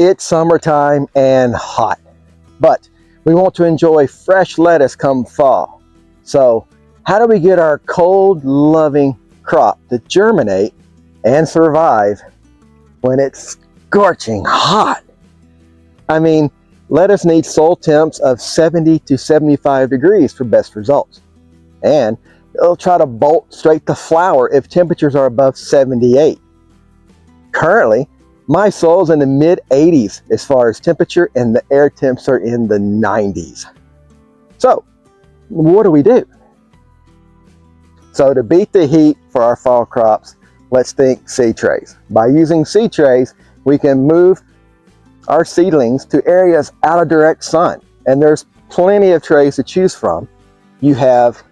It's summertime and hot, but we want to enjoy fresh lettuce come fall. So how do we get our cold loving crop to germinate and survive when it's scorching hot? I mean, lettuce needs soil temps of 70 to 75 degrees for best results. And it'll try to bolt straight to flower if temperatures are above 78. Currently, my soil's in the mid 80s as far as temperature, and the air temps are in the 90s. So, what do we do? So to beat the heat for our fall crops, let's think seed trays. By using seed trays, we can move our seedlings to areas out of direct sun. And there's plenty of trays to choose from. You have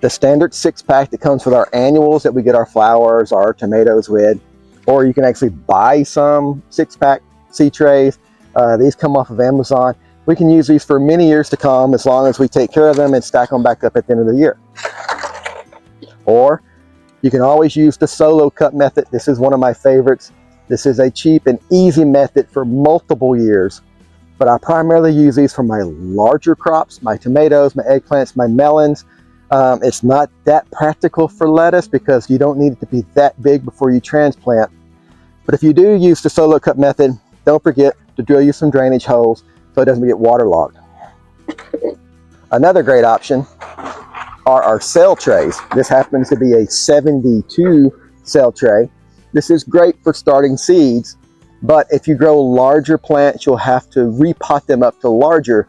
the standard 6-pack that comes with our annuals that we get our flowers, our tomatoes with, or you can actually buy some 6-pack seed trays. These come off of Amazon. We can use these for many years to come as long as we take care of them and stack them back up at the end of the year. Or you can always use the solo cut method. This is one of my favorites. This is a cheap and easy method for multiple years, but I primarily use these for my larger crops, my tomatoes, my eggplants, my melons. It's not that practical for lettuce because you don't need it to be that big before you transplant. But if you do use the solo cut method, don't forget to drill you some drainage holes so it doesn't get waterlogged. Another great option are our cell trays. This happens to be a 72 cell tray. This is great for starting seeds, but if you grow larger plants, you'll have to repot them up to larger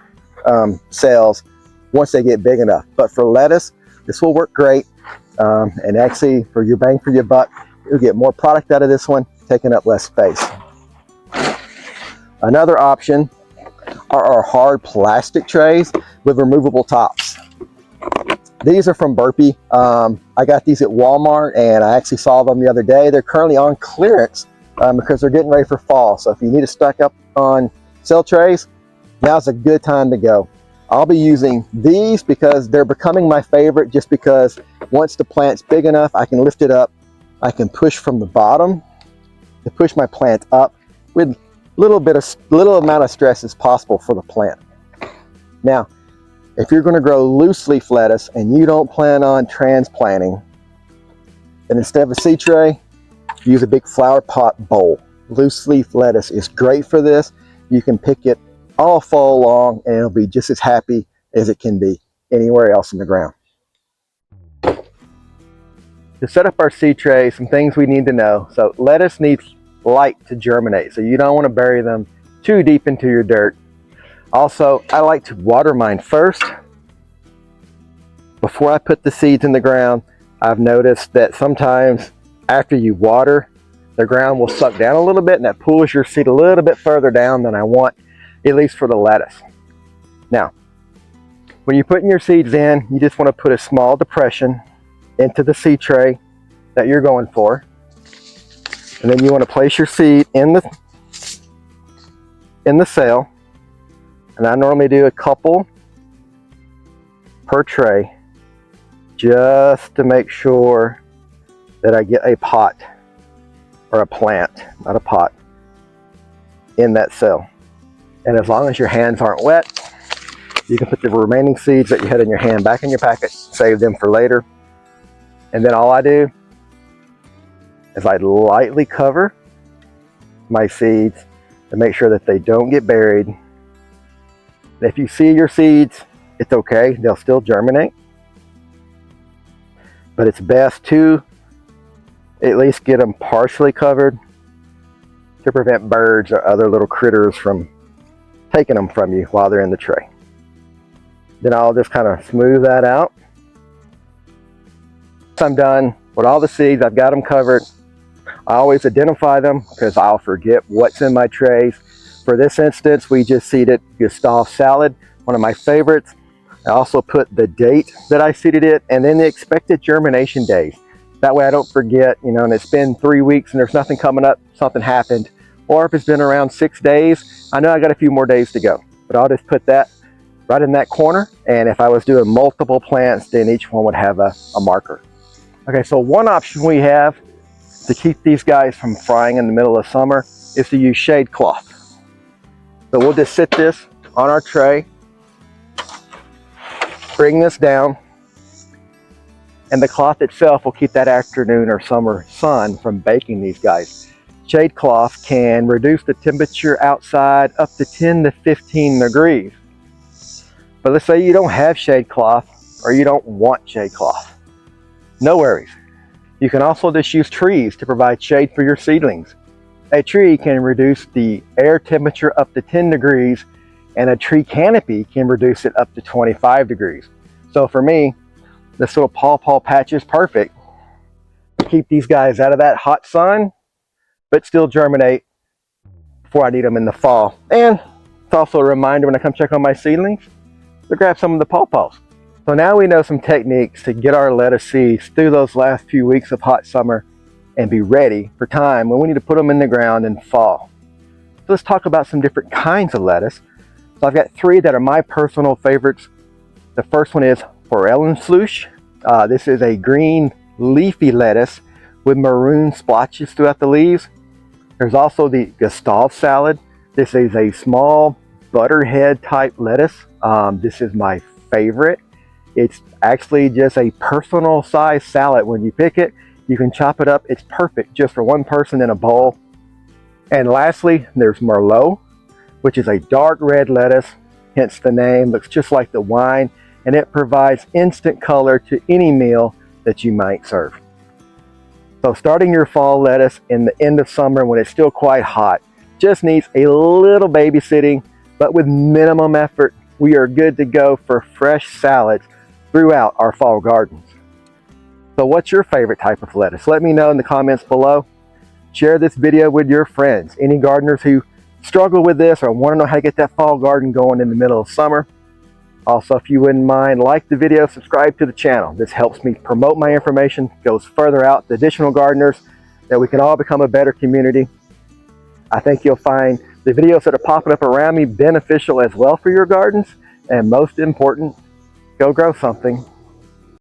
cells once they get big enough. But for lettuce, this will work great. And actually, for your bang for your buck, you'll get more product out of this one, taking up less space. Another option are our hard plastic trays with removable tops. These are from Burpee. I got these at Walmart, and I actually saw them the other day. They're currently on clearance because they're getting ready for fall. So if you need to stock up on cell trays, now's a good time to go. I'll be using these because they're becoming my favorite, just because once the plant's big enough, I can lift it up. I can push from the bottom to push my plant up with little amount of stress as possible for the plant. Now, if you're going to grow loose leaf lettuce and you don't plan on transplanting, then instead of a seed tray, use a big flower pot bowl. Loose leaf lettuce is great for this. You can pick it all fall long and it'll be just as happy as it can be anywhere else in the ground. To set up our seed tray, some things we need to know. So lettuce needs light to germinate, so you don't want to bury them too deep into your dirt. Also, I like to water mine first. Before I put the seeds in the ground, I've noticed that sometimes after you water, the ground will suck down a little bit, and that pulls your seed a little bit further down than I want, at least for the lettuce. Now, when you're putting your seeds in, you just want to put a small depression into the seed tray that you're going for. And then you want to place your seed in the cell. And I normally do a couple per tray just to make sure that I get a pot or a plant, not a pot, in that cell. And as long as your hands aren't wet, you can put the remaining seeds that you had in your hand back in your packet, save them for later. And then all I do is I lightly cover my seeds to make sure that they don't get buried. If you see your seeds, it's okay, they'll still germinate. But it's best to at least get them partially covered to prevent birds or other little critters from taking them from you while they're in the tray. Then I'll just kind of smooth that out. Once I'm done with all the seeds, I've got them covered. I always identify them because I'll forget what's in my trays. For this instance, we just seeded Gustav salad, one of my favorites. I also put the date that I seeded it and then the expected germination days. That way I don't forget, and it's been 3 weeks and there's nothing coming up, something happened. Or if it's been around 6 days, I know I got a few more days to go. But I'll just put that right in that corner. And if I was doing multiple plants, then each one would have a marker. Okay, so one option we have to keep these guys from frying in the middle of summer is to use shade cloth. So we'll just sit this on our tray, bring this down, and the cloth itself will keep that afternoon or summer sun from baking these guys. Shade cloth can reduce the temperature outside up to 10 to 15 degrees. But let's say you don't have shade cloth or you don't want shade cloth. No worries. You can also just use trees to provide shade for your seedlings. A tree can reduce the air temperature up to 10 degrees, and a tree canopy can reduce it up to 25 degrees. So for me, this little pawpaw patch is perfect to keep these guys out of that hot sun, but still germinate before I need them in the fall. And it's also a reminder when I come check on my seedlings to grab some of the pawpaws. So now we know some techniques to get our lettuce seeds through those last few weeks of hot summer and be ready for time when we need to put them in the ground in fall. So let's talk about some different kinds of lettuce. So I've got three that are my personal favorites. The first one is Forellenfleusch. This is a green leafy lettuce with maroon splotches throughout the leaves. There's also the Gustav salad. This is a small butterhead type lettuce. This is my favorite. It's actually just a personal size salad. When you pick it, you can chop it up. It's perfect just for one person in a bowl. And lastly, there's Merlot, which is a dark red lettuce, hence the name. Looks just like the wine, and it provides instant color to any meal that you might serve. So starting your fall lettuce in the end of summer when it's still quite hot just needs a little babysitting, but with minimum effort, we are good to go for fresh salads throughout our fall gardens. So what's your favorite type of lettuce? Let me know in the comments below. Share this video with your friends, any gardeners who struggle with this or want to know how to get that fall garden going in the middle of summer. Also, if you wouldn't mind, like the video, subscribe to the channel. This helps me promote my information, goes further out to additional gardeners, that we can all become a better community. I think you'll find the videos that are popping up around me beneficial as well for your gardens. And most important, go grow something.